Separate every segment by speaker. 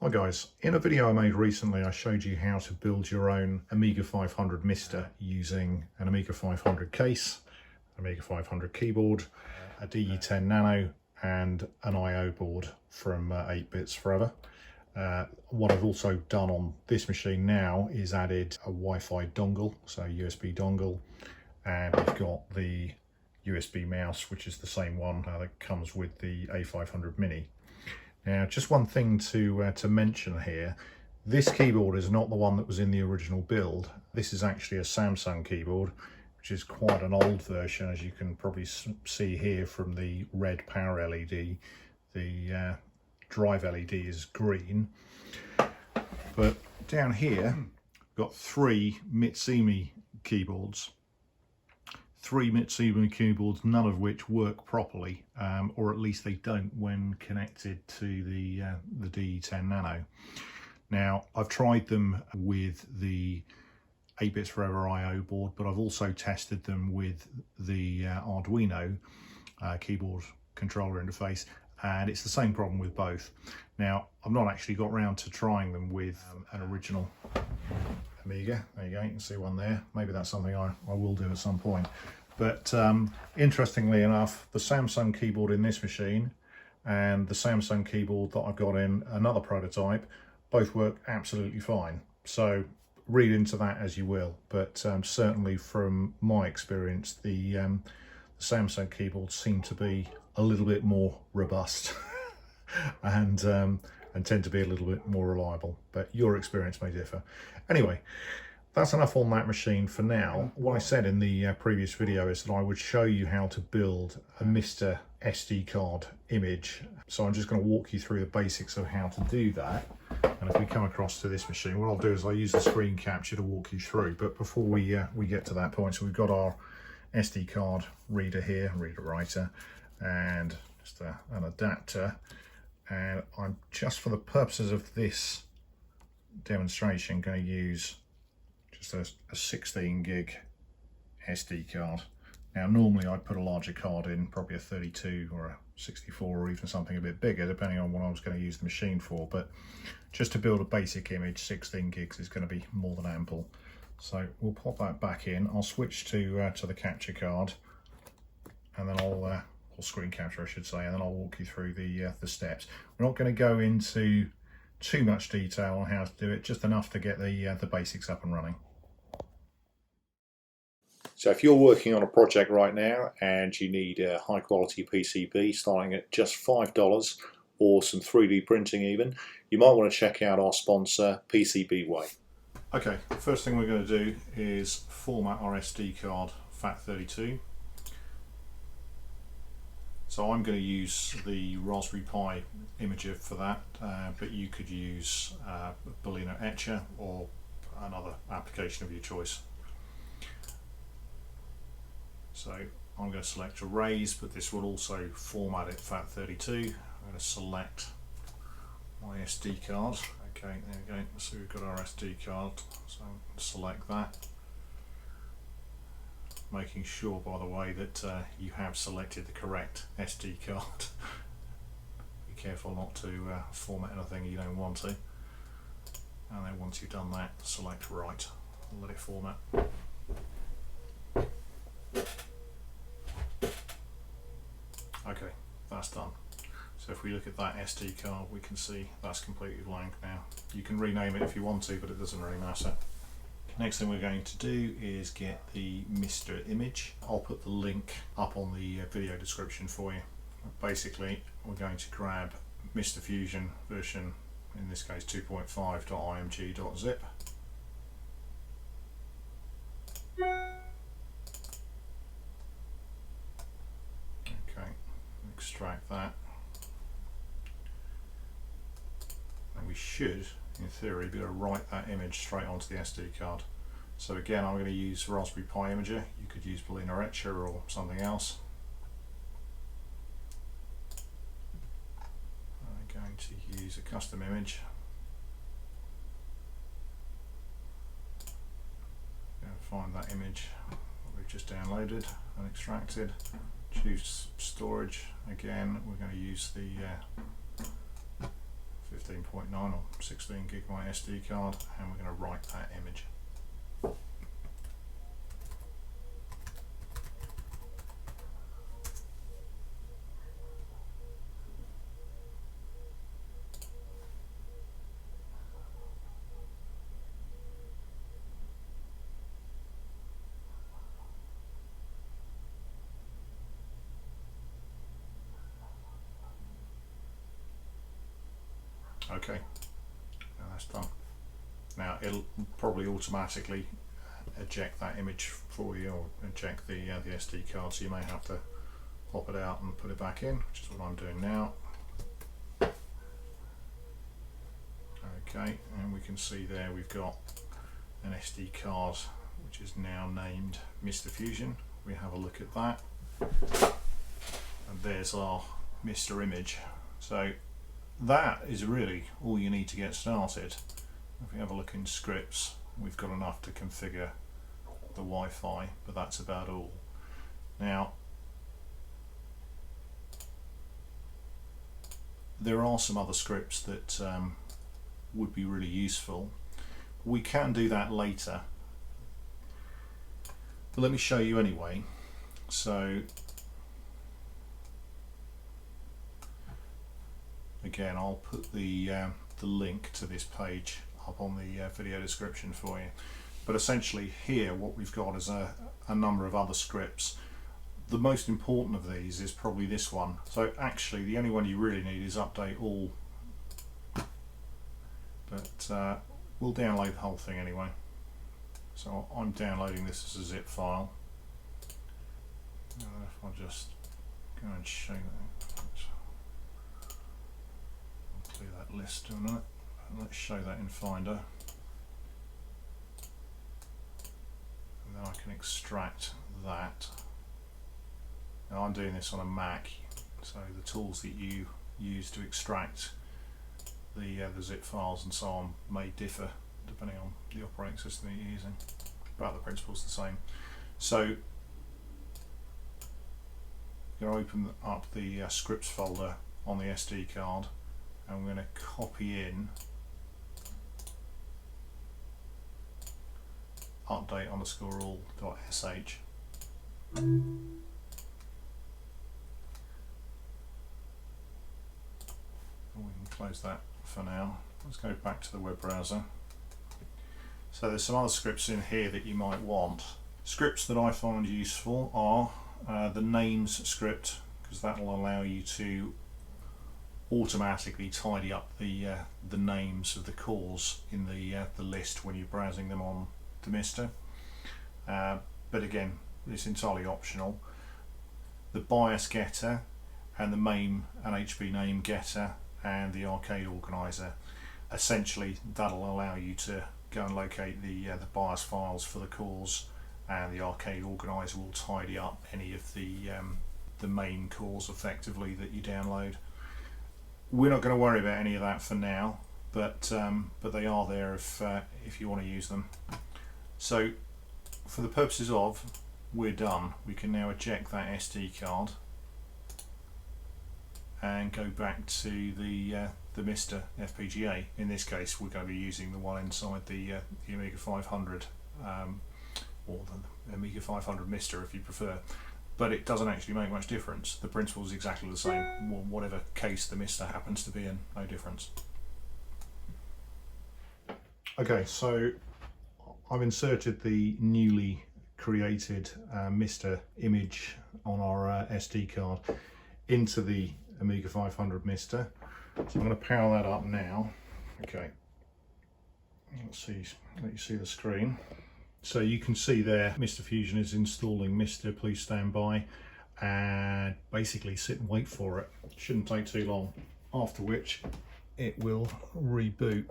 Speaker 1: Hi guys, in a video I made recently I showed you how to build your own Amiga 500 MiSTer using an Amiga 500 case, Amiga 500 keyboard, a DE10 Nano and an I/O board from 8-Bits Forever. What I've also done on this machine now is added a Wi-Fi dongle, so a USB dongle, and we've got the USB mouse, which is the same one that comes with the A500 Mini. Now, just one thing to mention here, this keyboard is not the one that was in the original build. This is actually a Samsung keyboard, which is quite an old version, as you can probably see here from the red power LED. The drive LED is green. But down here, we've got three MiSTer keyboards. Three MiSTer keyboards, none of which work properly, or at least they don't when connected to the DE10 Nano. Now, I've tried them with the 8-Bits Forever I/O board, but I've also tested them with the Arduino keyboard controller interface, and it's the same problem with both. Now, I've not actually got round to trying them with an original Amiga. There you go, you can see one there. Maybe that's something I will do at some point. But interestingly enough, the Samsung keyboard in this machine and the Samsung keyboard that I've got in another prototype both work absolutely fine. So read into that as you will, but certainly from my experience, the Samsung keyboards seem to be a little bit more robust and tend to be a little bit more reliable, but your experience may differ. Anyway, that's enough on that machine for now. What I said in the previous video is that I would show you how to build a MiSTer SD card image. So I'm just going to walk you through the basics of how to do that. And if we come across to this machine, what I'll do is I'll use the screen capture to walk you through. But before we get to that point, so we've got our SD card reader here, reader writer, and just an adapter. And I'm just, for the purposes of this demonstration, going to use just a 16 gig SD card. Now normally I'd put a larger card in, probably a 32 or a 64 or even something a bit bigger, depending on what I was going to use the machine for, but just to build a basic image, 16 gigs is going to be more than ample. So we'll pop that back in. I'll switch to the capture card, and then or screen capture I should say, and then I'll walk you through the steps. We're not going to go into too much detail on how to do it, just enough to get the basics up and running. So if you're working on a project right now and you need a high quality PCB starting at just $5 or some 3D printing even, you might want to check out our sponsor PCBWay. Okay, the first thing we're going to do is format our SD card FAT32. So I'm going to use the Raspberry Pi imager for that, but you could use a Boolean etcher or another application of your choice. So I'm going to select Erase, but this will also format it FAT32. I'm going to select my SD card. Okay, there we go. So we've got our SD card. So I'm going to select that. Making sure, by the way, that you have selected the correct SD card. Be careful not to format anything you don't want to. And then once you've done that, select Write and let it format. Okay, that's done. So if we look at that SD card, we can see that's completely blank now. You can rename it if you want to, but it doesn't really matter. Next thing we're going to do is get the MiSTer image. I'll put the link up on the video description for you. Basically, we're going to grab MiSTer Fusion version, in this case 2.5.img.zip. Okay, extract that. And we should, in theory, be able to write that image straight onto the SD card. So again, I'm going to use Raspberry Pi imager. You could use Boolean etcher or something else. I'm going to use a custom image. Go and find that image that we've just downloaded and extracted. Choose storage. Again, we're going to use the 15.9 or 16 gigabyte SD card, and we're going to write that image. Okay, now that's done. Now it'll probably automatically eject that image for you, or eject the SD card, so you may have to pop it out and put it back in, which is what I'm doing now. Okay, and we can see there we've got an SD card which is now named MiSTer Fusion. We have a look at that, and there's our MiSTer image. So that is really all you need to get started. If we have a look in scripts, we've got enough to configure the Wi-Fi, but that's about all. Now, there are some other scripts that would be really useful. We can do that later, but let me show you anyway. So again, I'll put the link to this page up on the video description for you. But essentially here what we've got is a number of other scripts. The most important of these is probably this one. So actually the only one you really need is update all. But we'll download the whole thing anyway. So I'm downloading this as a zip file. If I just go and show that. I'll clear that list in a minute. Let's show that in Finder. And then I can extract that. Now I'm doing this on a Mac, so the tools that you use to extract the zip files and so on may differ depending on the operating system that you're using, but the principle's the same. So I'm going to open up the scripts folder on the SD card, and I'm going to copy in update underscore all.sh. We can close that for now. Let's go back to the web browser. So there's some other scripts in here that you might want. Scripts that I find useful are the names script, because that will allow you to automatically tidy up the names of the cores in the list when you're browsing them on the MiSTer. But again, it's entirely optional. The BIOS getter and the MAME and HB name getter and the arcade organizer, essentially that'll allow you to go and locate the BIOS files for the cores, and the arcade organizer will tidy up any of the main cores effectively that you download. We're not going to worry about any of that for now, but they are there if you want to use them. So for the purposes of we're done, we can now eject that SD card and go back to the MiSTer FPGA. In this case, we're going to be using the one inside the Amiga 500, or the Amiga 500 MiSTer if you prefer. But it doesn't actually make much difference. The principle is exactly the same. Whatever case the MiSTer happens to be in, no difference. Okay, so I've inserted the newly created MiSTer image on our SD card into the Amiga 500 MiSTer. So I'm going to power that up now. Okay, let's see, let you see the screen. So you can see there MiSTer Fusion is installing MiSTer, please stand by, and basically sit and wait for it. Shouldn't take too long, after which it will reboot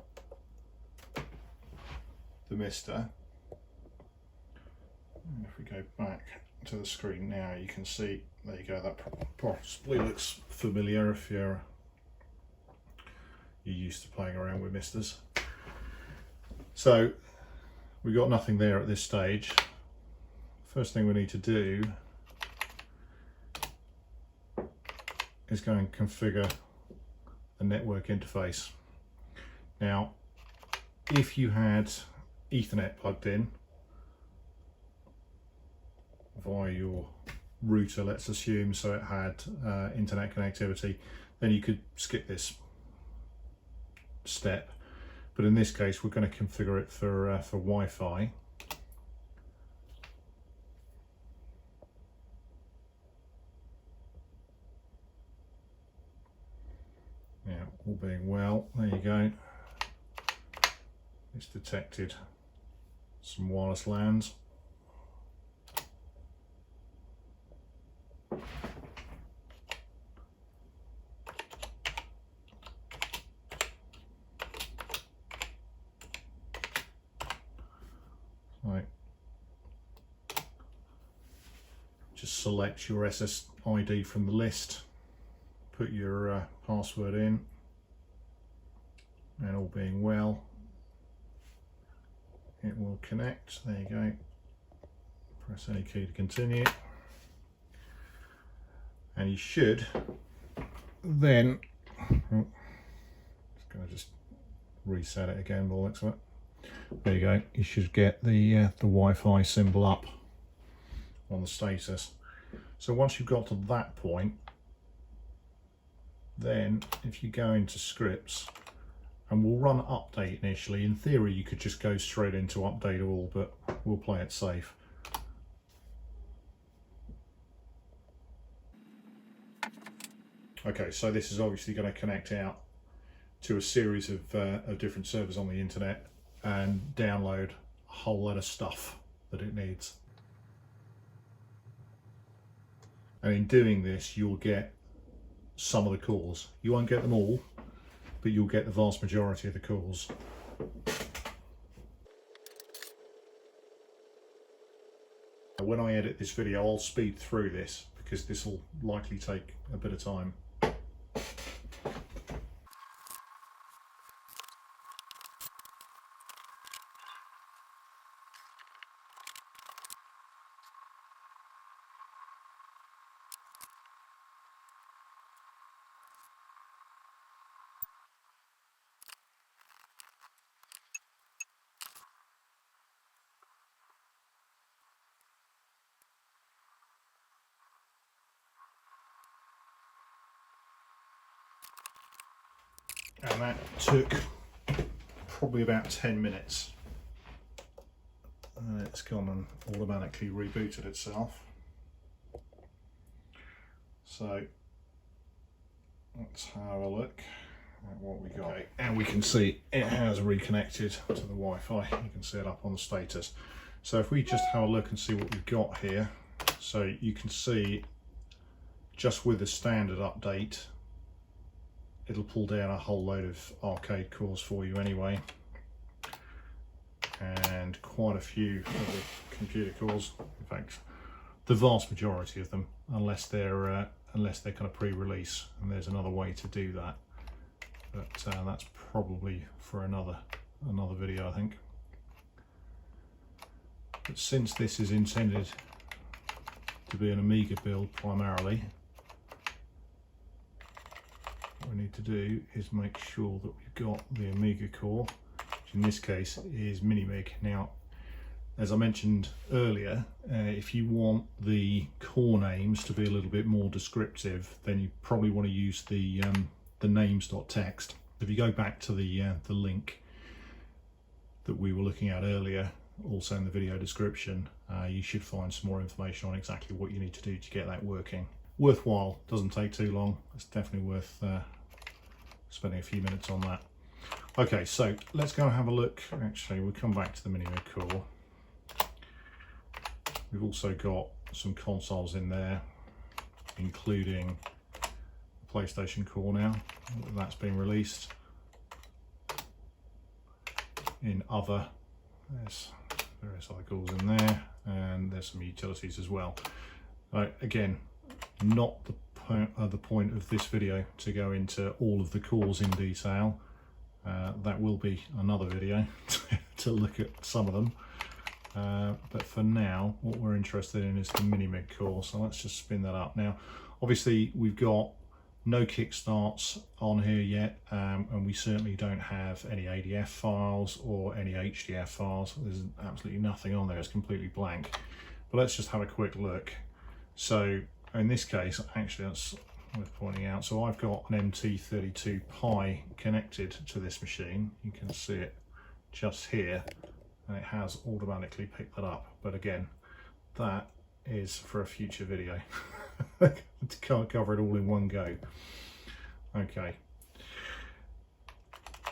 Speaker 1: the MiSTer. And if we go back to the screen now, you can see, there you go, that possibly looks familiar if you're used to playing around with MiSTers. So we've got nothing there at this stage. First thing we need to do is go and configure the network interface. Now, if you had Ethernet plugged in via your router, let's assume, so it had internet connectivity, then you could skip this step. But in this case, we're going to configure it for Wi-Fi. Yeah, all being well, there you go. It's detected some wireless LANs. Right. Just select your SSID from the list, put your password in, and all being well, it will connect. There you go. Press any key to continue. And you should then, oh, just going to just reset it again by the looks of it. There you go. You should get the Wi-Fi symbol up on the status. So once you've got to that point, then if you go into scripts, and we'll run update initially. In theory, you could just go straight into update all, but we'll play it safe. Okay, so this is obviously going to connect out to a series of different servers on the internet and download a whole lot of stuff that it needs. And in doing this, you'll get some of the calls. You won't get them all, but you'll get the vast majority of the calls. When I edit this video, I'll speed through this because this will likely take a bit of time. And that took probably about 10 minutes. And it's gone and automatically rebooted itself. So let's have a look at what we got. Okay. And we can see it has reconnected to the Wi-Fi. You can see it up on the status. So if we just have a look and see what we've got here. So you can see just with a standard update, it'll pull down a whole load of arcade cores for you anyway, and quite a few of the computer cores. In fact, the vast majority of them, unless they're kind of pre-release, and there's another way to do that. But that's probably for another video, I think. But since this is intended to be an Amiga build primarily, what we need to do is make sure that we've got the Amiga core, which in this case is Minimig. Now, as I mentioned earlier, if you want the core names to be a little bit more descriptive, then you probably want to use the names.txt. If you go back to the link that we were looking at earlier, also in the video description, you should find some more information on exactly what you need to do to get that working. Worthwhile, doesn't take too long. It's definitely worth spending a few minutes on that. Okay, so let's go and have a look. Actually, we'll come back to the Minimig core. We've also got some consoles in there, including the PlayStation core now. That's been released. In other, there's various other cores in there, and there's some utilities as well. Again, not the point of this video to go into all of the cores in detail. That will be another video to look at some of them. But for now, what we're interested in is the Minimig core. So let's just spin that up. Now, obviously, we've got No kickstarts on here yet, and we certainly don't have any ADF files or any HDF files. There's absolutely nothing on there, it's completely blank. But let's just have a quick look. So in this case, actually that's worth pointing out, so I've got an MT32 Pi connected to this machine. You can see it just here, and it has automatically picked that up. But again, that is for a future video. Can't cover it all in one go. Okay,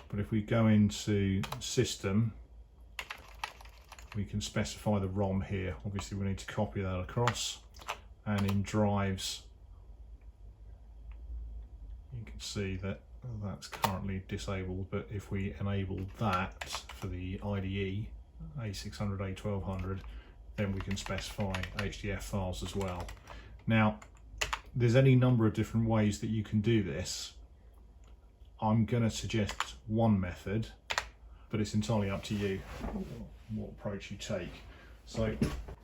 Speaker 1: but if we go into system, we can specify the ROM here. Obviously we need to copy that across, and in drives you can see that that's currently disabled, but if we enable that for the IDE A600, A1200, then we can specify HDF files as well. Now there's any number of different ways that you can do this. I'm going to suggest one method, but it's entirely up to you what approach you take. So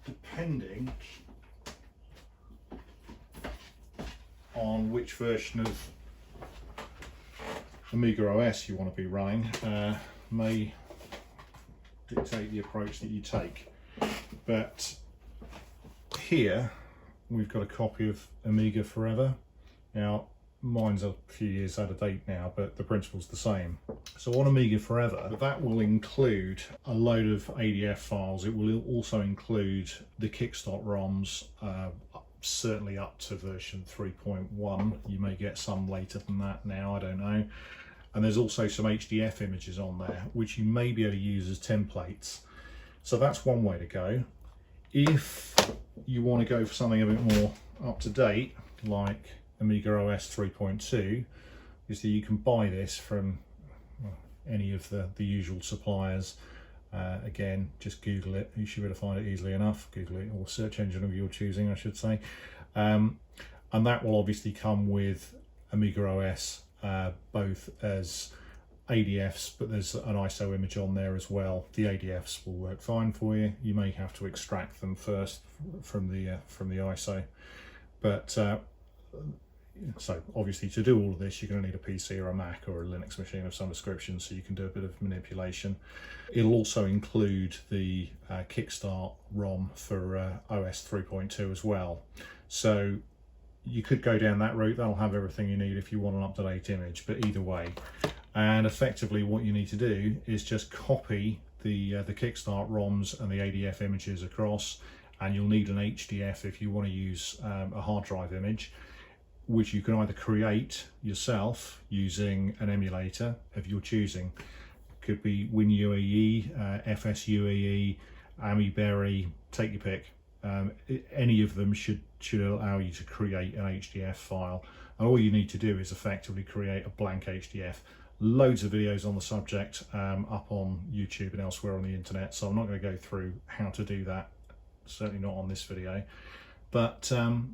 Speaker 1: depending on which version of Amiga OS you want to be running may dictate the approach that you take. But here we've got a copy of Amiga Forever. Now mine's a few years out of date now, but the principle's the same. So on Amiga Forever, that will include a load of ADF files. It will also include the kickstart ROMs, certainly up to version 3.1. You may get some later than that now, I don't know. And there's also some HDF images on there, which you may be able to use as templates. So that's one way to go. If you want to go for something a bit more up to date, like Amiga OS 3.2, is that you can buy this from any of the usual suppliers. Again, just Google it, you should be able to find it easily enough. Google it, or search engine of your choosing, I should say. And that will obviously come with Amiga OS, both as ADFs, but there's an ISO image on there as well. The ADFs will work fine for you. You may have to extract them first from the ISO, but so obviously to do all of this you're going to need a PC or a Mac or a Linux machine of some description, so you can do a bit of manipulation. It'll also include the kickstart ROM for OS 3.2 as well, so you could go down that route. That'll have everything you need if you want an up-to-date image, but either way. And effectively what you need to do is just copy the kickstart ROMs and the ADF images across, and you'll need an HDF if you want to use a hard drive image, which you can either create yourself using an emulator of your choosing. Could be WinUAE, FSUAE, AmiBerry, take your pick. Any of them should allow you to create an HDF file, and all you need to do is effectively create a blank HDF. Loads of videos on the subject up on YouTube and elsewhere on the internet, so I'm not going to go through how to do that, certainly not on this video. But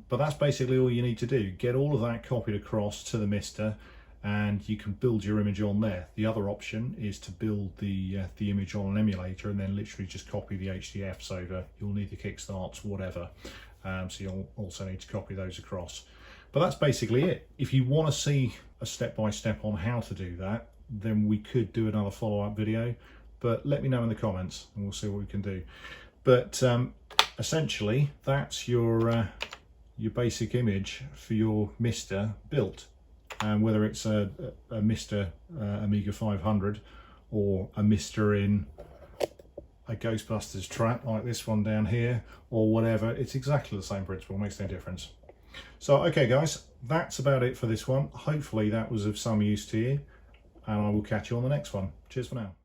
Speaker 1: that's basically all you need to do. Get all of that copied across to the MiSTer, and you can build your image on there. The other option is to build the image on an emulator and then literally just copy the HDFs over. You'll need the kickstarts, whatever, so you'll also need to copy those across. But that's basically it. If you want to see a step-by-step on how to do that, then we could do another follow-up video, but let me know in the comments and we'll see what we can do. But essentially that's your basic image for your MiSTer built. And whether it's a MiSTer Amiga 500 or a MiSTer in a Ghostbusters trap like this one down here, or whatever, it's exactly the same principle, makes no difference. So okay guys, that's about it for this one. Hopefully that was of some use to you, and I will catch you on the next one. Cheers for now.